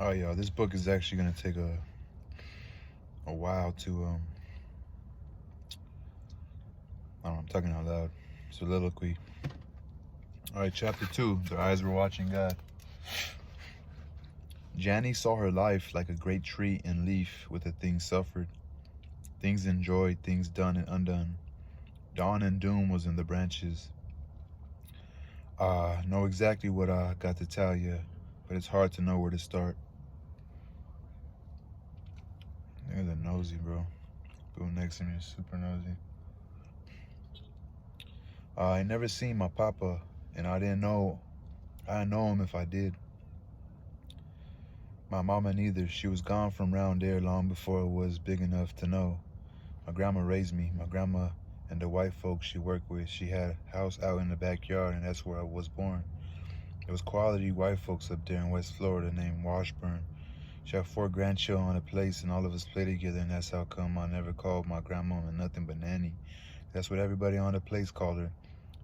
Oh yeah, this book is actually gonna take a while to I don't know, I'm talking out loud. Soliloquy. Alright, chapter 2. Their eyes were watching God. Janny saw her life like a great tree in leaf with the things suffered, things enjoyed, things done and undone. Dawn and doom was in the branches. I know exactly what I got to tell you, but it's hard to know where to start. There's a nosy, bro. People next to me is super nosy. I never seen my papa, and I didn't know him if I did. My mama neither. She was gone from round there long before it was big enough to know. My grandma raised me. My grandma and the white folks she worked with, she had a house out in the backyard, and that's where I was born. There was quality white folks up there in West Florida named Washburn. She had 4 grandchildren on the place, and all of us played together, and that's how come I never called my grandmama nothing but Nanny. That's what everybody on the place called her.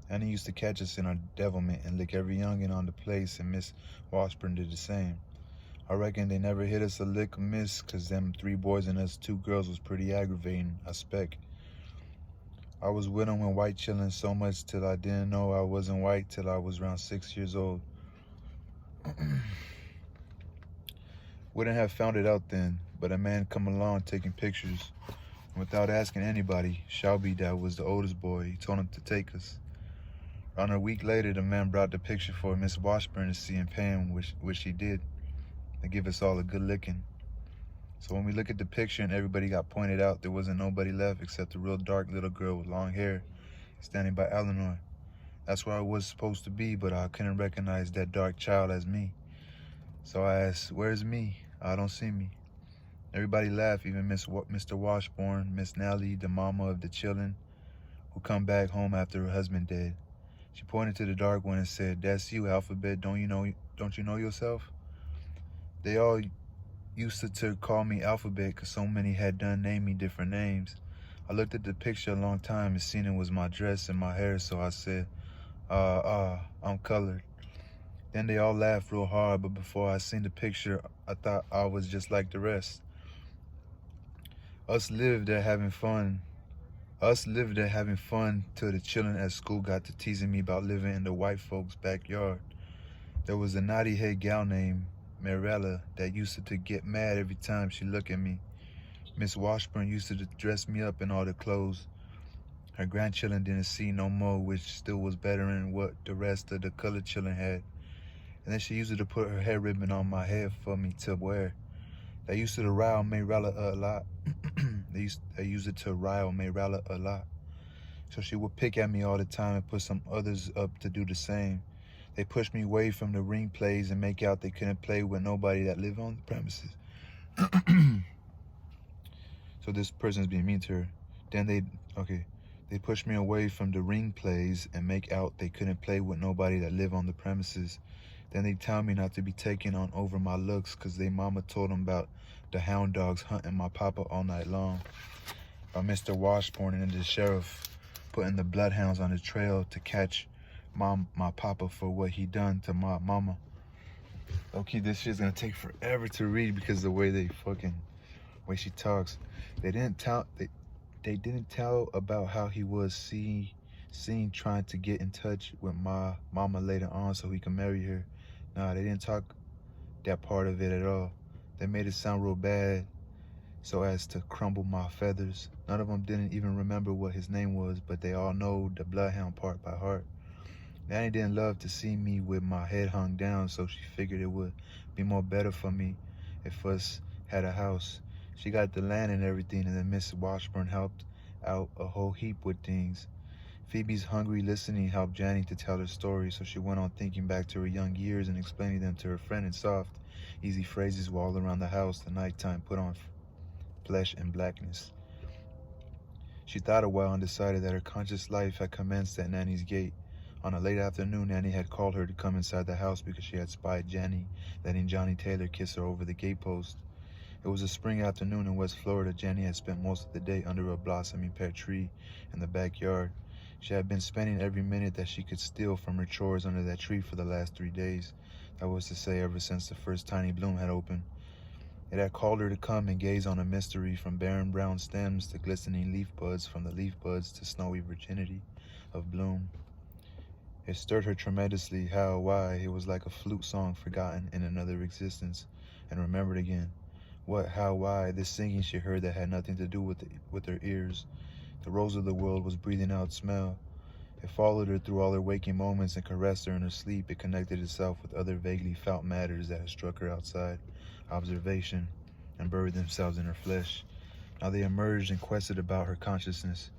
Nanny used to catch us in our devilment and lick every youngin' on the place, and Miss Washburn did the same. I reckon they never hit us a lick or miss, 'cause them 3 boys and us 2 girls was pretty aggravating, I spec. I was with 'em when white chillin' so much till I didn't know I wasn't white till I was around 6 years old. Wouldn't have found it out then, but a man come along taking pictures. And without asking anybody, Shelby, that was the oldest boy, he told him to take us. Around a week later, the man brought the picture for Miss Washburn to see and pay him, which he did. They give us all a good licking. So when we look at the picture and everybody got pointed out, there wasn't nobody left except a real dark little girl with long hair standing by Eleanor. That's where I was supposed to be, but I couldn't recognize that dark child as me. So I asked, "Where's me? I don't see me." Everybody laughed, even Mr. Washburn, Miss Nellie, the mama of the children, who come back home after her husband dead. She pointed to the dark one and said, "That's you, Alphabet. Don't you know yourself?" They all used to call me Alphabet because so many had done named me different names. I looked at the picture a long time and seen it was my dress and my hair, so I said, I'm colored. Then they all laughed real hard, but before I seen the picture, I thought I was just like the rest. Us lived there having fun till the children at school got to teasing me about living in the white folks' backyard. There was a naughty head gal named Mirella that used to get mad every time she looked at me. Miss Washburn used to dress me up in all the clothes her grandchildren didn't see no more, which still was better than what the rest of the colored children had. And then she used to put her hair ribbon on my head for me to wear. They used to rile Mirella a lot. They used it to rile Mirella a lot. So she would pick at me all the time and put some others up to do the same. They pushed me away from the ring plays and make out they couldn't play with nobody that lived on the premises. So this person's being mean to her. Then they pushed me away from the ring plays and make out they couldn't play with nobody that lived on the premises. Then they tell me not to be taken on over my looks because they mama told them about the hound dogs hunting my papa all night long. By Mr. Washburn and the sheriff putting the bloodhounds on the trail to catch my papa for what he done to my mama. Okay, this shit's gonna take forever to read because the way way she talks. They didn't tell about how he was seen trying to get in touch with my mama later on so he could marry her. Nah, they didn't talk that part of it at all. They made it sound real bad so as to crumble my feathers. None of them didn't even remember what his name was, but they all know the bloodhound part by heart. Nanny didn't love to see me with my head hung down, so she figured it would be more better for me if us had a house. She got the land and everything, and then Miss Washburn helped out a whole heap with things. Phoebe's hungry listening helped Janny to tell her story, so she went on thinking back to her young years and explaining them to her friend in soft, easy phrases while all around the house the nighttime put on flesh and blackness. She thought a while and decided that her conscious life had commenced at Nanny's gate. On a late afternoon, Nanny had called her to come inside the house because she had spied Janny letting Johnny Taylor kiss her over the gatepost. It was a spring afternoon in West Florida. Janny had spent most of the day under a blossoming pear tree in the backyard. She had been spending every minute that she could steal from her chores under that tree for the last 3 days. That was to say, ever since the first tiny bloom had opened. It had called her to come and gaze on a mystery, from barren brown stems to glistening leaf buds, from the leaf buds to snowy virginity of bloom. It stirred her tremendously. How, why? It was like a flute song forgotten in another existence and remembered again. What, how, why? This singing she heard that had nothing to do with her ears. The rose of the world was breathing out smell. It followed her through all her waking moments and caressed her in her sleep. It connected itself with other vaguely felt matters that had struck her outside observation and buried themselves in her flesh. Now they emerged and quested about her consciousness.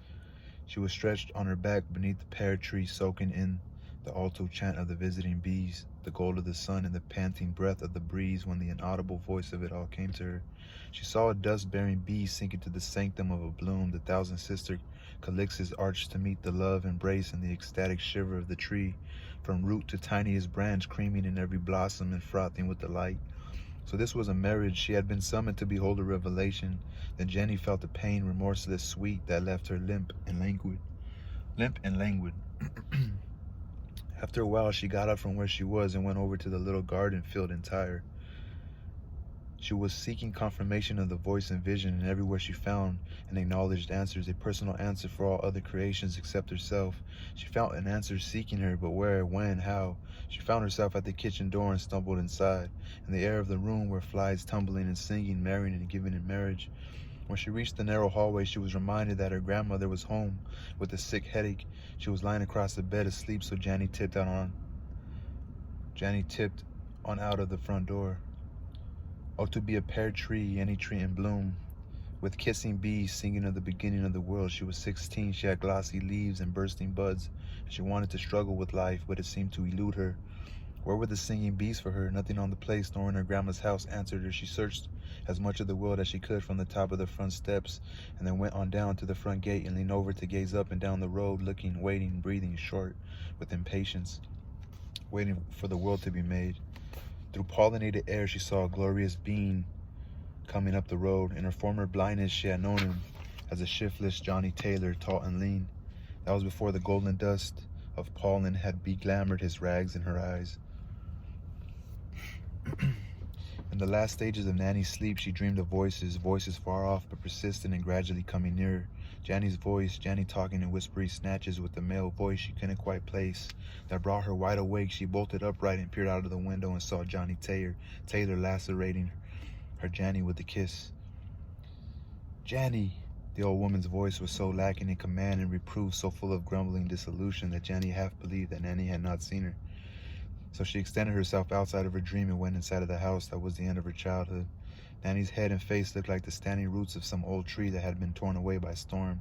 She was stretched on her back beneath the pear tree, soaking in the alto chant of the visiting bees, the gold of the sun, and the panting breath of the breeze, when the inaudible voice of it all came to her. She saw a dust-bearing bee sink into the sanctum of a bloom, the thousand-sister calyxes arched to meet the love embrace and the ecstatic shiver of the tree, from root to tiniest branch, creaming in every blossom and frothing with the light. So this was a marriage. She had been summoned to behold a revelation. Then Jenny felt a pain, remorseless, sweet, that left her limp and languid. Limp and languid. After a while, she got up from where she was and went over to the little garden filled entire. She was seeking confirmation of the voice and vision, and everywhere she found and acknowledged answers, a personal answer for all other creations except herself. She found an answer seeking her, but where, when, how? She found herself at the kitchen door and stumbled inside. In the air of the room were flies tumbling and singing, marrying and giving in marriage. When she reached the narrow hallway, she was reminded that her grandmother was home with a sick headache. She was lying across the bed asleep, so Janny tipped on out of the front door. Oh, to be a pear tree, any tree in bloom, with kissing bees singing of the beginning of the world. She was 16, she had glossy leaves and bursting buds, and she wanted to struggle with life, but it seemed to elude her. Where were the singing bees for her? Nothing on the place, nor in her grandma's house, answered her. She searched as much of the world as she could from the top of the front steps, and then went on down to the front gate and leaned over to gaze up and down the road, looking, waiting, breathing short with impatience, waiting for the world to be made. Through pollinated air, she saw a glorious being coming up the road. In her former blindness, she had known him as a shiftless Johnny Taylor, tall and lean. That was before the golden dust of pollen had beglamored his rags and her eyes. In the last stages of Nanny's sleep, she dreamed of voices far off but persistent and gradually coming nearer. Janny's voice, Janny talking in whispery snatches with a male voice she couldn't quite place, that brought her wide awake. She bolted upright and peered out of the window and saw Johnny Taylor lacerating her Janny with a kiss. Janny! The old woman's voice was so lacking in command and reproof, so full of grumbling dissolution, that Janny half believed that Nanny had not seen her. So she extended herself outside of her dream and went inside of the house that was the end of her childhood. Nanny's head and face looked like the standing roots of some old tree that had been torn away by storm.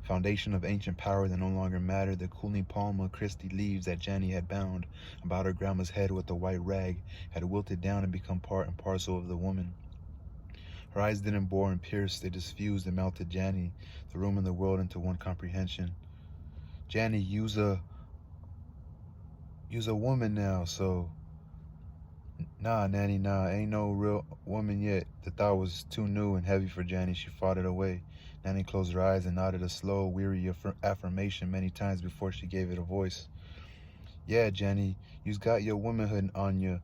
Foundation of ancient power that no longer mattered, the cooling Palma Christi leaves that Janny had bound about her grandma's head with a white rag had wilted down and become part and parcel of the woman. Her eyes didn't bore and pierce, they just fused and melted Janny, the room and the world, into one comprehension. Janny, you's a woman now, so... Nah, Nanny, nah, ain't no real woman yet. The thought was too new and heavy for Janny. She fought it away. Nanny closed her eyes and nodded a slow, weary affirmation many times before she gave it a voice. Yeah, Janny, you's got your womanhood on you.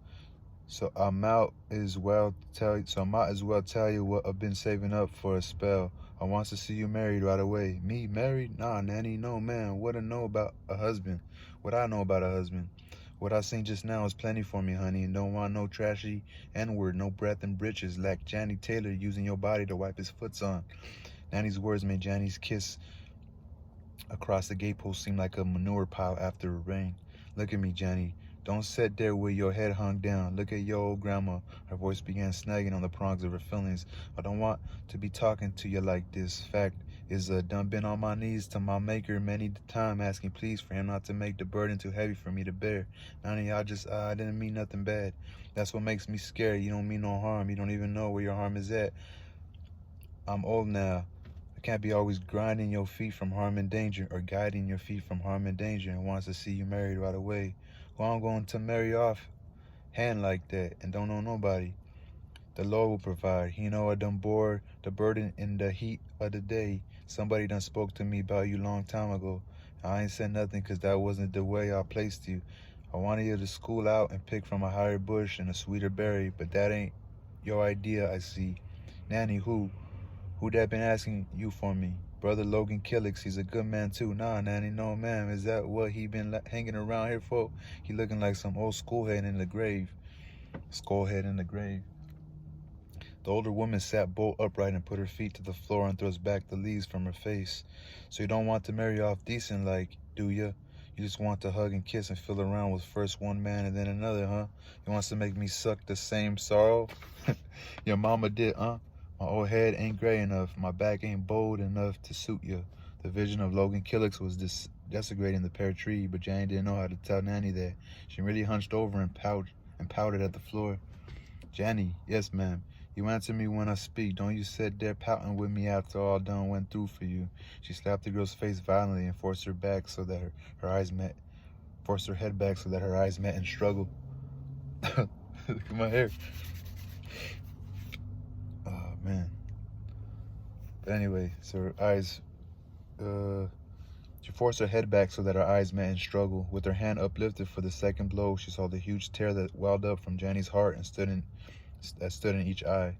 So I might as well tell you what I've been saving up for a spell. I wants to see you married right away. Me married? Nah, Nanny, no, man. What I know about a husband? What I know about a husband? What I seen just now is plenty for me, honey, and don't want no trashy N-word, no breath and britches, like Janny Taylor using your body to wipe his foots on. Nanny's words made Janny's kiss across the gatepost seem like a manure pile after a rain. Look at me, Janny. Don't sit there with your head hung down. Look at your old grandma. Her voice began snagging on the prongs of her feelings. I don't want to be talking to you like this. Fact is, done been on my knees to my maker many time, asking please for him not to make the burden too heavy for me to bear. Nanny, I didn't mean nothing bad. That's what makes me scared. You don't mean no harm. You don't even know where your harm is at. I'm old now. I can't be always grinding your feet from harm and danger, or guiding your feet from harm and danger, and wants to see you married right away. Well, I'm going to marry off hand like that and don't know nobody. The Lord will provide. He know I done bore the burden in the heat of the day. Somebody done spoke to me about you long time ago. I ain't said nothing because that wasn't the way I placed you. I wanted you to school out and pick from a higher bush and a sweeter berry, but that ain't your idea, I see. Nanny, who? Who that been asking you for me? Brother Logan Killix, he's a good man too. Nah, Nanny, no, ma'am. Is that what he been hanging around here for? He looking like some old schoolhead in the grave. Skullhead in the grave. The older woman sat bolt upright and put her feet to the floor and thrust back the leaves from her face. So you don't want to marry off decent like, do ya? You just want to hug and kiss and fill around with first one man and then another, huh? You wants to make me suck the same sorrow? Your mama did, huh? My old head ain't gray enough. My back ain't bold enough to suit ya. The vision of Logan Killix was desecrating the pear tree, but Jane didn't know how to tell Nanny that. She really hunched over and pouted at the floor. Jenny, yes, ma'am. You answer me when I speak. Don't you sit there pouting with me after all done went through for you. She slapped the girl's face violently and forced her back so that her eyes met. Forced her head back so that her eyes met and struggled. Look at my hair. Oh man. But anyway, so her eyes. She forced her head back so that her eyes met and struggled. With her hand uplifted for the second blow, she saw the huge tear that welled up from Jenny's heart and stood in each eye.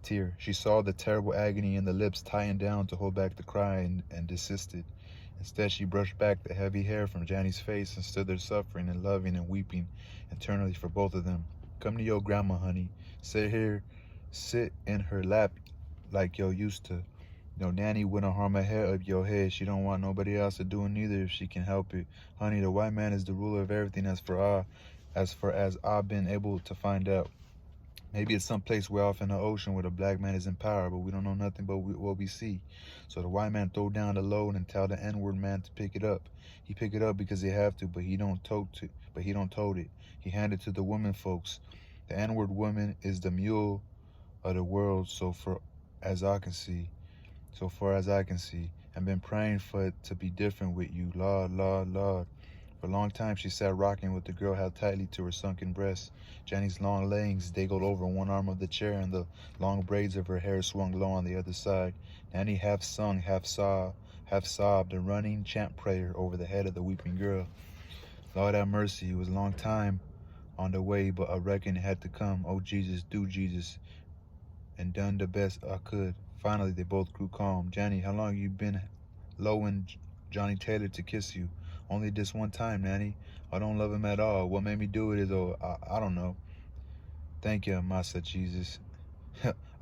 Tear. She saw the terrible agony in the lips tighten down to hold back the cry and desisted. Instead, she brushed back the heavy hair from Janny's face and stood there suffering and loving and weeping internally for both of them. Come to your grandma, honey. Sit in her lap like yo used to. No, Nanny wouldn't harm a hair of your head. She don't want nobody else to do it neither if she can help it. Honey, the white man is the ruler of everything as I've been able to find out. Maybe it's someplace way off in the ocean where the black man is in power, but we don't know nothing but what we see. So the white man throw down the load and tell the N-word man to pick it up. He pick it up because they have to, but he don't tote it. He handed it to the women folks. The N-word woman is the mule of the world, as I can see. So far as I can see. I've been praying for it to be different with you. Lord, Lord, Lord. For a long time, she sat rocking with the girl held tightly to her sunken breast. Jenny's long legs dangled over one arm of the chair, and the long braids of her hair swung low on the other side. Nanny half sung, half sobbed, a running chant prayer over the head of the weeping girl. Lord have mercy, it was a long time on the way, but I reckon it had to come. Oh, Jesus, do Jesus. And done the best I could. Finally, they both grew calm. Jenny, how long you been lowing Johnny Taylor to kiss you? Only this one time, Nanny. I don't love him at all. What made me do it is, I don't know. Thank you, Massa Jesus.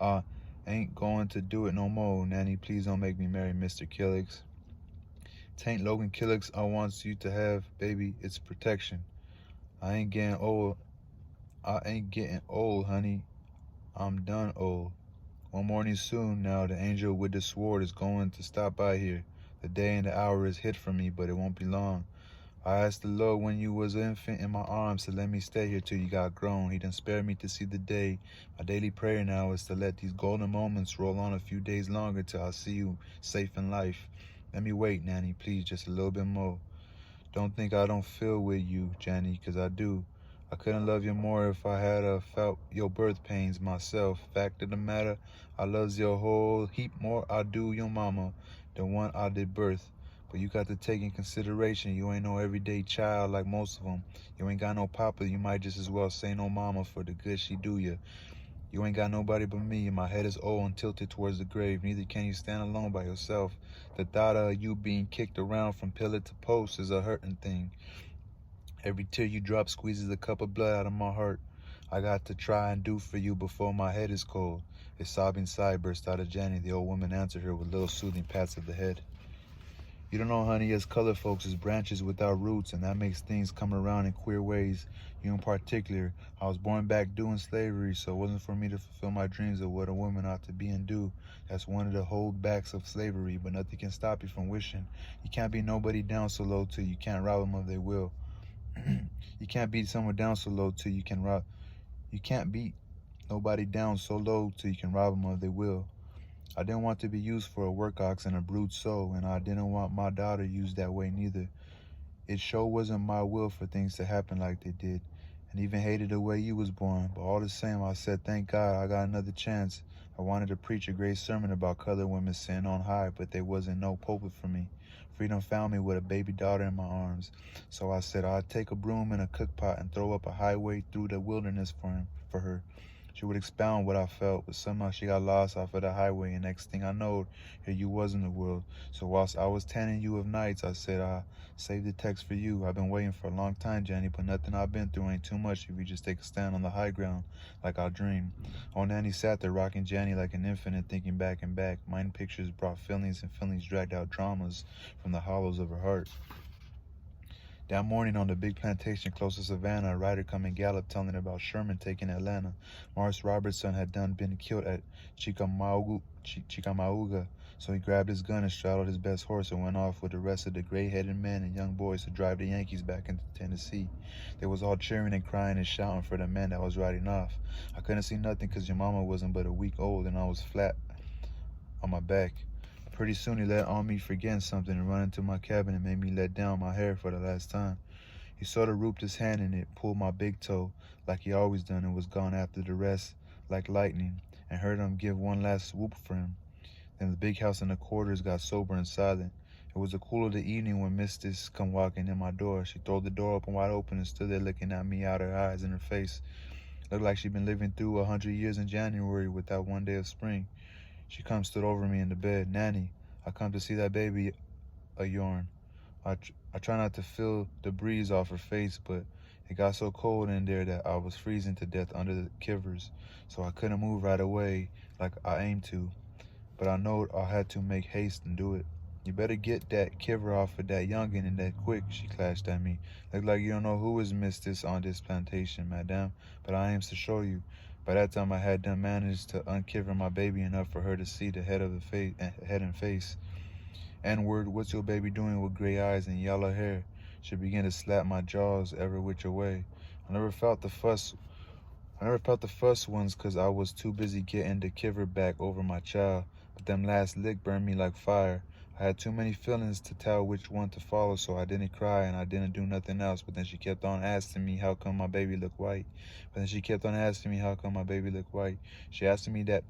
I ain't going to do it no more, Nanny. Please don't make me marry Mr. Killix. Tain't Logan Killix I wants you to have, baby. It's protection. I ain't getting old. Honey. I'm done old. One morning soon now, the angel with the sword is going to stop by here. The day and the hour is hid from me, but it won't be long. I asked the Lord when you was an infant in my arms to let me stay here till you got grown. He done spared me to see the day. My daily prayer now is to let these golden moments roll on a few days longer till I see you safe in life. Let me wait, Nanny, please, just a little bit more. Don't think I don't feel with you, Jenny, 'cause I do. I couldn't love you more if I had felt your birth pains myself. Fact of the matter, I loves you a whole heap more I do your mama, the one I did birth. But you got to take in consideration, you ain't no everyday child like most of them. You ain't got no papa, you might just as well say no mama for the good she do you. You ain't got nobody but me, and my head is old and tilted towards the grave. Neither can you stand alone by yourself. The thought of you being kicked around from pillar to post is a hurting thing. Every tear you drop squeezes a cup of blood out of my heart. I got to try and do for you before my head is cold. A sobbing sigh burst out of Jenny. The old woman answered her with little soothing pats of the head. You don't know, honey, as colored folks is branches without roots, and that makes things come around in queer ways. You in particular. I was born back doing slavery, so it wasn't for me to fulfill my dreams of what a woman ought to be and do. That's one of the holdbacks of slavery, but nothing can stop you from wishing. You can't be nobody down so low till you can't rob them of their will. You can't beat someone down so low till you can rob. You can't beat nobody down so low till you can rob them of their will. I didn't want to be used for a work ox and a brute soul, and I didn't want my daughter used that way neither. It sure wasn't my will for things to happen like they did, and even hated the way you was born. But all the same, I said, thank God I got another chance. I wanted to preach a great sermon about colored women sitting on high, but there wasn't no pulpit for me. Freedom found me with a baby daughter in my arms. So I said I'd take a broom and a cookpot and throw up a highway through the wilderness for her. She would expound what I felt, but somehow she got lost off of the highway, and next thing I know, here you was in the world. So whilst I was tanning you of nights, I said I saved the text for you. I've been waiting for a long time, Jenny, but nothing I've been through ain't too much if you just take a stand on the high ground, like I dreamed. Old Nanny sat there rocking Jenny like an infant and thinking back and back. Mind pictures brought feelings, and feelings dragged out dramas from the hollows of her heart. That morning on the big plantation close to Savannah, a rider come and galloped telling about Sherman taking Atlanta. Morris Robertson had been killed at Chickamauga, so he grabbed his gun and straddled his best horse and went off with the rest of the gray-headed men and young boys to drive the Yankees back into Tennessee. They was all cheering and crying and shouting for the man that was riding off. I couldn't see nothing because your mama wasn't but a week old and I was flat on my back. Pretty soon he let on me forgetting something and run into my cabin and made me let down my hair for the last time. He sort of rooped his hand in it, pulled my big toe like he always done, and was gone after the rest like lightning, and heard him give one last whoop for him. Then the big house in the quarters got sober and silent. It was the cool of the evening when Mistis come walking in my door. She throwed the door open wide open and stood there looking at me out her eyes and her face. Looked like she'd been living through 100 years in January without one day of spring. She come stood over me in the bed. Nanny, I come to see that baby a yourn. I try not to feel the breeze off her face, but it got so cold in there that I was freezing to death under the kivers, so I couldn't move right away like I aimed to. But I knowed I had to make haste and do it. You better get that kiver off of that youngin' and that quick, she clashed at me. Look like you don't know who has missed this on this plantation, madame, but I aims to show you. By that time I had done managed to unkiver my baby enough for her to see the head and face. N-word, what's your baby doing with gray eyes and yellow hair? She began to slap my jaws every which way. I never felt the fuss once 'cause I was too busy getting the kiver back over my child, but them last lick burned me like fire. I had too many feelings to tell which one to follow, so I didn't cry and I didn't do nothing else, but then she kept on asking me how come my baby looked white. She asked me that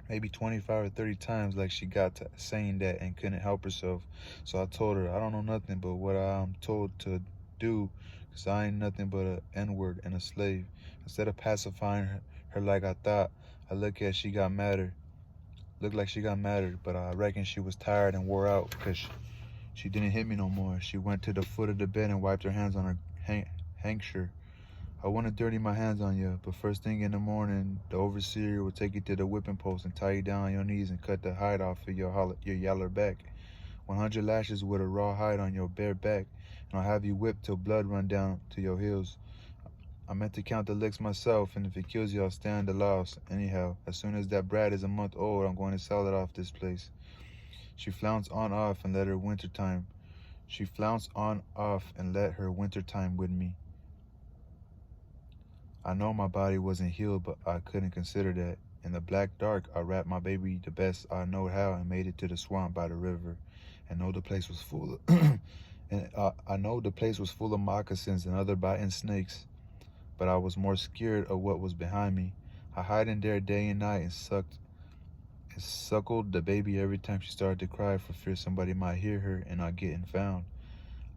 maybe 25 or 30 times like she got to saying that and couldn't help herself. So I told her, I don't know nothing but what I'm told to do, 'cause I ain't nothing but a N-word and a slave. Instead of pacifying her like I thought, I looked like she got madder, but I reckon she was tired and wore out because she didn't hit me no more. She went to the foot of the bed and wiped her hands on her handkerchief. I wouldn't dirty my hands on you, but first thing in the morning, the overseer will take you to the whipping post and tie you down on your knees and cut the hide off of your yaller back. 100 lashes with a raw hide on your bare back, and I'll have you whipped till blood run down to your heels. I meant to count the licks myself, and if it kills you, I'll stand the loss. Anyhow, as soon as that brat is a month old, I'm going to sell it off this place. She flounced on off and let her winter time with me. I know my body wasn't healed, but I couldn't consider that. In the black dark, I wrapped my baby the best I know how and made it to the swamp by the river. And know the place was full of I know the place was full of moccasins and other biting snakes, but I was more scared of what was behind me. I hid in there day and night and suckled the baby every time she started to cry for fear somebody might hear her and not getting found.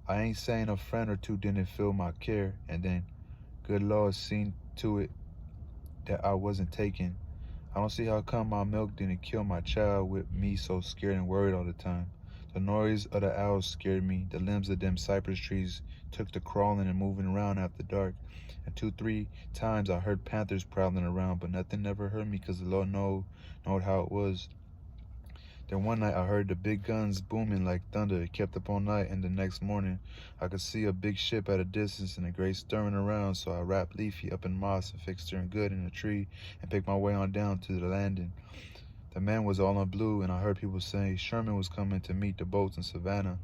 I ain't saying a friend or two didn't feel my care, and then good Lord seen to it that I wasn't taken. I don't see how come my milk didn't kill my child with me so scared and worried all the time. The noise of the owls scared me. The limbs of them cypress trees took to crawling and moving around after dark. And 2-3 times I heard panthers prowling around, but nothing never hurt me because the Lord knowed how it was. Then one night I heard the big guns booming like thunder. It kept up all night, and the next morning I could see a big ship at a distance and a great stirring around, so I wrapped Leafy up in moss and fixed her in good in a tree and picked my way on down to the landing. The man was all in blue, and I heard people saying Sherman was coming to meet the boats in Savannah,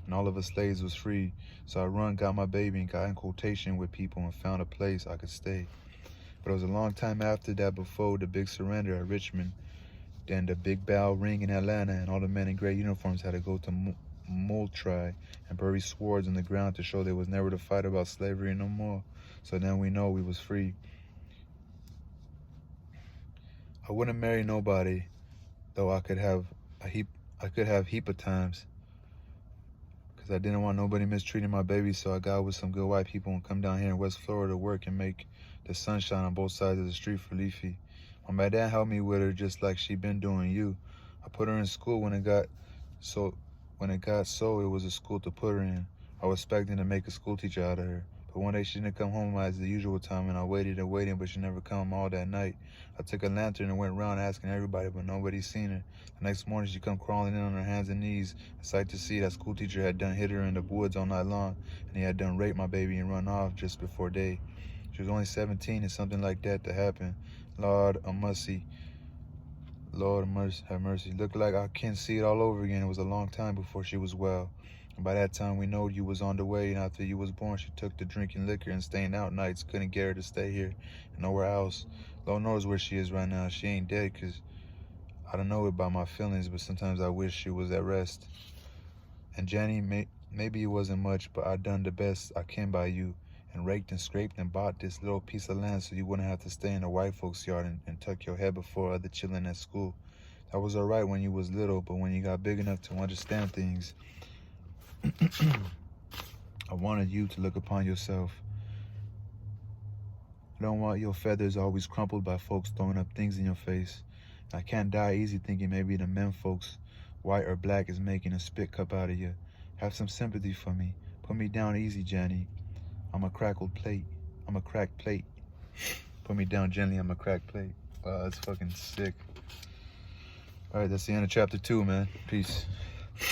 and all of us slaves was free. So I run, got my baby, and got in quotation with people and found a place I could stay. But it was a long time after that before the big surrender at Richmond. Then the big bell ring in Atlanta, and all the men in gray uniforms had to go to Moultrie and bury swords in the ground to show they was never to fight about slavery no more. So then we know we was free. I wouldn't marry nobody, though I could have heap of times. I didn't want nobody mistreating my baby, so I got with some good white people and come down here in West Florida to work and make the sunshine on both sides of the street for Leafy. My dad helped me with her just like she been doing you. I put her in school when it got so it was a school to put her in. I was expecting to make a school teacher out of her. But one day she didn't come home as the usual time, and I waited and waited, but she never come all that night. I took a lantern and went around asking everybody, but nobody seen her. The next morning she come crawling in on her hands and knees. A sight to see, that school teacher had done hit her in the woods all night long, and he had done raped my baby and run off just before day. She was only 17 and something like that to happen. Lord of mercy. Lord mercy, have mercy. Looked like I can't see it all over again. It was a long time before she was well. And by that time, we know you was on the way, and after you was born, she took to drinking liquor and staying out nights. Couldn't get her to stay here and nowhere else. Lord knows where she is right now. She ain't dead, because I don't know it by my feelings, but sometimes I wish she was at rest. And Jenny, maybe it wasn't much, but I done the best I can by you, and raked and scraped and bought this little piece of land so you wouldn't have to stay in the white folks' yard and tuck your head before other children at school. That was all right when you was little, but when you got big enough to understand things, I wanted you to look upon yourself. I don't want your feathers always crumpled by folks throwing up things in your face. I can't die easy thinking maybe the men folks, white or black, is making a spit cup out of you. Have some sympathy for me. Put me down easy, Jenny. I'm a crackled plate. I'm a cracked plate. Put me down gently, I'm a cracked plate. Wow, that's fucking sick. All right, that's the end of chapter 2, man. Peace.